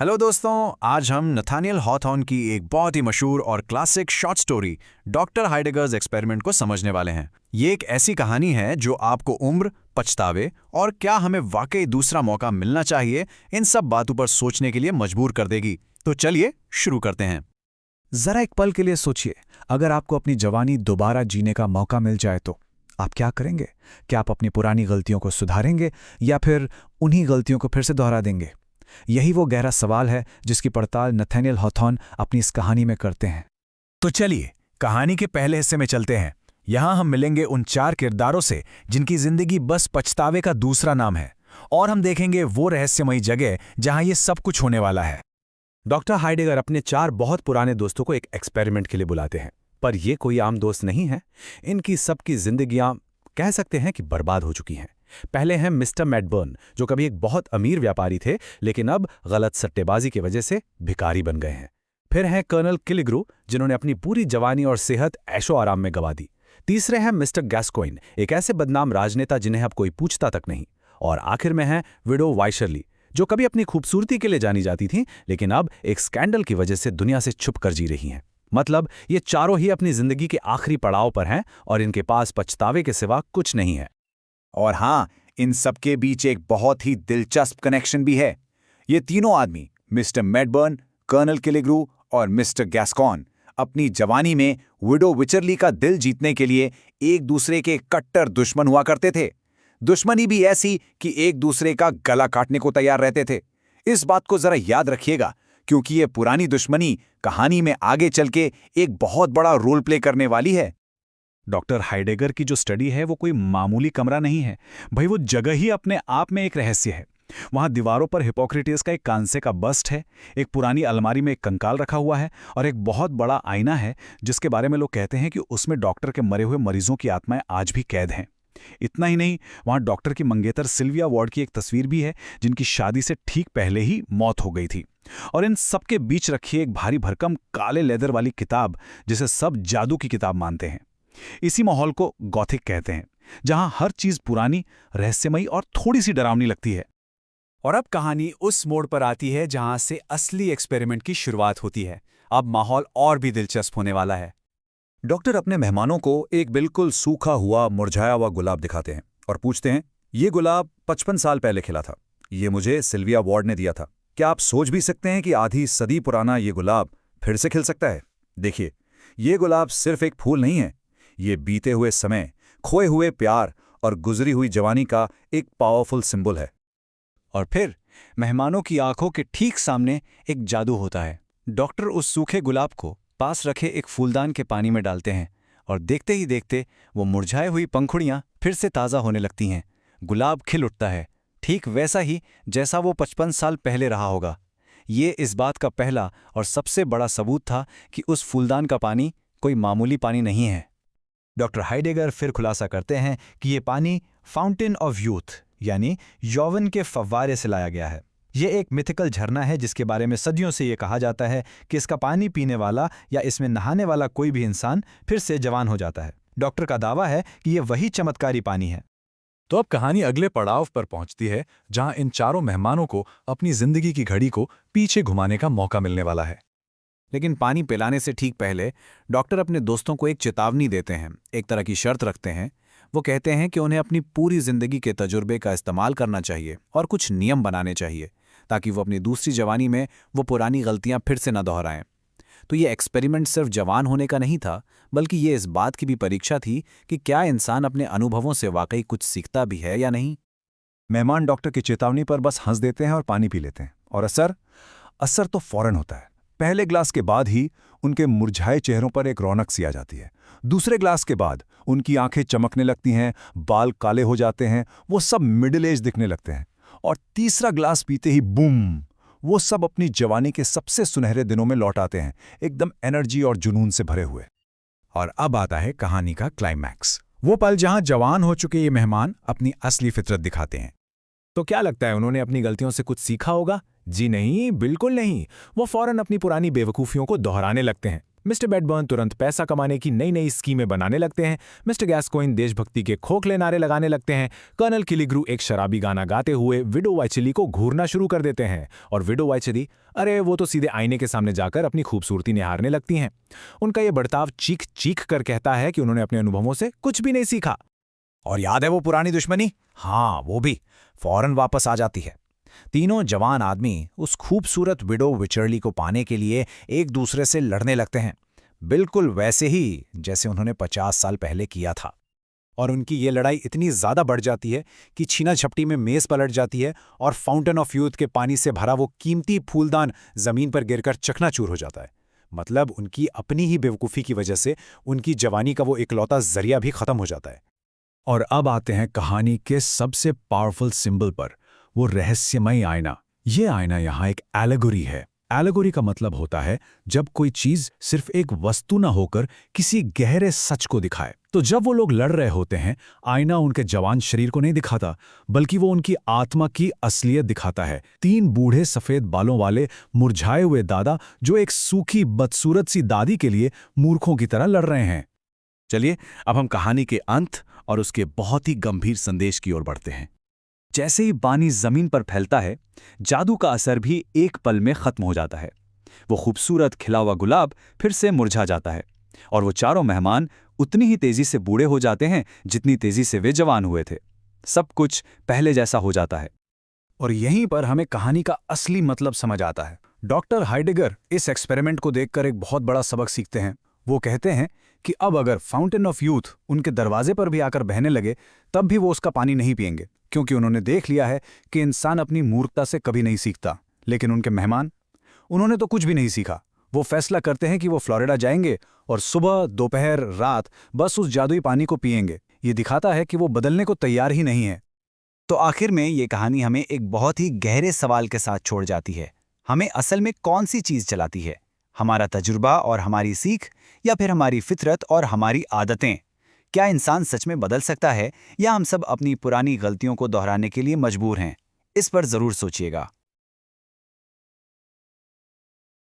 Hello दोस्तों, आज हम नथानियल हॉथॉर्न की एक बहुत ही मशहूर और classic short story doctor Heidegger's experiment को समझने वाले हैं। ये एक ऐसी कहानी है जो आपको उम्र, पछतावे और क्या हमें वाकई दूसरा मौका मिलना चाहिए, इन सब बातों पर सोचने के लिए मजबूर कर देगी। तो चलिए शुरू करते हैं। जरा एक पल के लिए सोचिए, अगर आपको अपनी जवानी दोबारा जीने का मौका मिल जाए तो आप क्या करेंगे? क्या आप अपनी पुरानी गलतियों को सुधारेंगे या फिर उन्हीं गलतियों को फिर से दोहरा देंगे? यही वो गहरा सवाल है जिसकी पड़ताल नथानियल हॉथॉर्न अपनी इस कहानी में करते हैं। तो चलिए कहानी के पहले हिस्से में चलते हैं। यहाँ हम मिलेंगे उन चार किरदारों से जिनकी जिंदगी बस पछतावे का दूसरा नाम है, और हम देखेंगे वो रहस्यमयी जगह जहाँ ये सब कुछ होने वाला है। डॉक्टर हाइडेगर अपने चार बहुत पुराने दोस्तों को एक एक्सपेरिमेंट के लिए बुलाते हैं, पर ये कोई आम दोस्त नहीं है। इनकी सबकी जिंदगियां कह सकते हैं कि बर्बाद हो चुकी हैं। पहले हैं मिस्टर मैडबर्न, जो कभी एक बहुत अमीर व्यापारी थे लेकिन अब गलत सट्टेबाजी की वजह से भिखारी बन गए हैं। फिर हैं कर्नल किलिग्रू, जिन्होंने अपनी पूरी जवानी और सेहत ऐशो आराम में गंवा दी। तीसरे हैं मिस्टर गैस्कोइन, एक ऐसे बदनाम राजनेता जिन्हें अब कोई पूछता तक नहीं। और आखिर में है विडो वाइशरली, जो कभी अपनी खूबसूरती के लिए जानी जाती थी लेकिन अब एक स्कैंडल की वजह से दुनिया से छुप कर जी रही हैं। मतलब ये चारों ही अपनी जिंदगी के आखिरी पड़ाव पर हैं और इनके पास पछतावे के सिवा कुछ नहीं है। और हाँ, इन सबके बीच एक बहुत ही दिलचस्प कनेक्शन भी है। ये तीनों आदमी, मिस्टर मैडबर्न, कर्नल किलिग्रू और मिस्टर गैस्कॉन, अपनी जवानी में विडो विचरली का दिल जीतने के लिए एक दूसरे के कट्टर दुश्मन हुआ करते थे। दुश्मनी भी ऐसी कि एक दूसरे का गला काटने को तैयार रहते थे। इस बात को जरा याद रखिएगा, क्योंकि ये पुरानी दुश्मनी कहानी में आगे चल के एक बहुत बड़ा रोल प्ले करने वाली है। डॉक्टर हाइडेगर की जो स्टडी है वो कोई मामूली कमरा नहीं है भाई, वो जगह ही अपने आप में एक रहस्य है। वहां दीवारों पर हिपोक्रेटिस का एक कांसे का बस्ट है, एक पुरानी अलमारी में एक कंकाल रखा हुआ है और एक बहुत बड़ा आईना है जिसके बारे में लोग कहते हैं कि उसमें डॉक्टर के मरे हुए मरीजों की आत्माएं आज भी कैद हैं। इतना ही नहीं, वहां डॉक्टर की मंगेतर सिल्विया वॉर्ड की एक तस्वीर भी है जिनकी शादी से ठीक पहले ही मौत हो गई थी। और इन सबके बीच रखी एक भारी भरकम काले लेदर वाली किताब जिसे सब जादू की किताब मानते हैं। इसी माहौल को गॉथिक कहते हैं, जहां हर चीज पुरानी, रहस्यमयी और थोड़ी सी डरावनी लगती है। और अब कहानी उस मोड़ पर आती है जहां से असली एक्सपेरिमेंट की शुरुआत होती है। अब माहौल और भी दिलचस्प होने वाला है। डॉक्टर अपने मेहमानों को एक बिल्कुल सूखा हुआ मुरझाया हुआ गुलाब दिखाते हैं और पूछते हैं, ये गुलाब 55 साल पहले खिला था। ये मुझे सिल्विया वॉर्ड ने दिया था। क्या आप सोच भी सकते हैं कि आधी सदी पुराना ये गुलाब फिर से खिल सकता है? देखिए, ये गुलाब सिर्फ एक फूल नहीं है, ये बीते हुए समय, खोए हुए प्यार और गुजरी हुई जवानी का एक पावरफुल सिंबल है। और फिर मेहमानों की आंखों के ठीक सामने एक जादू होता है। डॉक्टर उस सूखे गुलाब को पास रखे एक फूलदान के पानी में डालते हैं और देखते ही देखते वो मुरझाई हुई पंखुड़ियां फिर से ताज़ा होने लगती हैं। गुलाब खिल उठता है, ठीक वैसा ही जैसा वो 55 साल पहले रहा होगा। ये इस बात का पहला और सबसे बड़ा सबूत था कि उस फूलदान का पानी कोई मामूली पानी नहीं है। डॉक्टर हाइडेगर फिर खुलासा करते हैं कि ये पानी फाउंटेन ऑफ यूथ यानी यौवन के फव्वारे से लाया गया है। ये एक मिथिकल झरना है जिसके बारे में सदियों से ये कहा जाता है कि इसका पानी पीने वाला या इसमें नहाने वाला कोई भी इंसान फिर से जवान हो जाता है। डॉक्टर का दावा है कि ये वही चमत्कारी पानी है। तो अब कहानी अगले पड़ाव पर पहुंचती है, जहां इन चारों मेहमानों को अपनी जिंदगी की घड़ी को पीछे घुमाने का मौका मिलने वाला है। लेकिन पानी पिलाने से ठीक पहले डॉक्टर अपने दोस्तों को एक चेतावनी देते हैं, एक तरह की शर्त रखते हैं। वो कहते हैं कि उन्हें अपनी पूरी जिंदगी के तजुर्बे का इस्तेमाल करना चाहिए और कुछ नियम बनाने चाहिए ताकि वो अपनी दूसरी जवानी में वो पुरानी गलतियां फिर से न दोहराएं। तो ये एक्सपेरिमेंट सिर्फ जवान होने का नहीं था, बल्कि ये इस बात की भी परीक्षा थी कि क्या इंसान अपने अनुभवों से वाकई कुछ सीखता भी है या नहीं। मेहमान डॉक्टर की चेतावनी पर बस हंस देते हैं और पानी पी लेते हैं, और असर तो फौरन होता है। पहले ग्लास के बाद ही उनके मुरझाए चेहरों पर एक रौनक सी आ जाती है। दूसरे ग्लास के बाद उनकी आंखें चमकने लगती हैं, बाल काले हो जाते हैं, वो सब मिडिल एज दिखने लगते हैं। और तीसरा ग्लास पीते ही बूम, वो सब अपनी जवानी के सबसे सुनहरे दिनों में लौट आते हैं, एकदम एनर्जी और जुनून से भरे हुए। और अब आता है कहानी का क्लाइमैक्स, वो पल जहां जवान हो चुके ये मेहमान अपनी असली फितरत दिखाते हैं। तो क्या लगता है, उन्होंने अपनी गलतियों से कुछ सीखा होगा? जी नहीं, बिल्कुल नहीं। वो फौरन अपनी पुरानी बेवकूफ़ियों को दोहराने लगते हैं। मिस्टर मैडबर्न तुरंत पैसा कमाने की नई नई स्कीमें बनाने लगते हैं। मिस्टर गैस्कोइन देशभक्ति के खोखले नारे लगाने लगते हैं। कर्नल किलीग्रू एक शराबी गाना गाते हुए विडो वाइचली को घूरना शुरू कर देते हैं और विडो वाइचली, अरे वो तो सीधे आईने के सामने जाकर अपनी खूबसूरती निहारने लगती हैं। उनका ये बर्ताव चीख चीख कर कहता है कि उन्होंने अपने अनुभवों से कुछ भी नहीं सीखा। और याद है वो पुरानी दुश्मनी? हाँ, वो भी फौरन वापस आ जाती है। तीनों जवान आदमी उस खूबसूरत विडो विचर्ली को पाने के लिए एक दूसरे से लड़ने लगते हैं, बिल्कुल वैसे ही जैसे उन्होंने 50 साल पहले किया था। और उनकी ये लड़ाई इतनी ज़्यादा बढ़ जाती है कि छीना झपटी में मेज़ पलट जाती है और फाउंटेन ऑफ यूथ के पानी से भरा वो कीमती फूलदान ज़मीन पर गिरकर चकनाचूर हो जाता है। मतलब उनकी अपनी ही बेवकूफ़ी की वजह से उनकी जवानी का वो इकलौता जरिया भी ख़त्म हो जाता है। और अब आते हैं कहानी के सबसे पावरफुल सिंबल पर, वो रहस्यमयी आईना। ये आईना यहाँ एक एलेगोरी है। एलेगोरी का मतलब होता है जब कोई चीज सिर्फ एक वस्तु न होकर किसी गहरे सच को दिखाए। तो जब वो लोग लड़ रहे होते हैं, आईना उनके जवान शरीर को नहीं दिखाता, बल्कि वो उनकी आत्मा की असलियत दिखाता है। 3 बूढ़े सफेद बालों वाले मुरझाए हुए दादा जो एक सूखी बदसूरत सी दादी के लिए मूर्खों की तरह लड़ रहे हैं। चलिए अब हम कहानी के अंत और उसके बहुत ही गंभीर संदेश की ओर बढ़ते हैं। जैसे ही पानी जमीन पर फैलता है, जादू का असर भी एक पल में खत्म हो जाता है। वो खूबसूरत खिला हुआ गुलाब फिर से मुरझा जाता है और वो चारों मेहमान उतनी ही तेजी से बूढ़े हो जाते हैं जितनी तेजी से वे जवान हुए थे। सब कुछ पहले जैसा हो जाता है। और यहीं पर हमें कहानी का असली मतलब समझ आता है। डॉक्टर हाइडेगर इस एक्सपेरिमेंट को देखकर एक बहुत बड़ा सबक सीखते हैं। वो कहते हैं कि अब अगर फाउंटेन ऑफ यूथ उनके दरवाजे पर भी आकर बहने लगे, तब भी वो उसका पानी नहीं पिएंगे, क्योंकि उन्होंने देख लिया है कि इंसान अपनी मूर्खता से कभी नहीं सीखता। लेकिन उनके मेहमान, उन्होंने तो कुछ भी नहीं सीखा। वो फैसला करते हैं कि वो फ्लोरिडा जाएंगे और सुबह, दोपहर, रात बस उस जादुई पानी को पिएंगे। ये दिखाता है कि वो बदलने को तैयार ही नहीं है। तो आखिर में ये कहानी हमें एक बहुत ही गहरे सवाल के साथ छोड़ जाती है। हमें असल में कौन सी चीज़ चलाती है? हमारा तजुर्बा और हमारी सीख, या फिर हमारी फितरत और हमारी आदतें? क्या इंसान सच में बदल सकता है, या हम सब अपनी पुरानी गलतियों को दोहराने के लिए मजबूर हैं? इस पर ज़रूर सोचिएगा।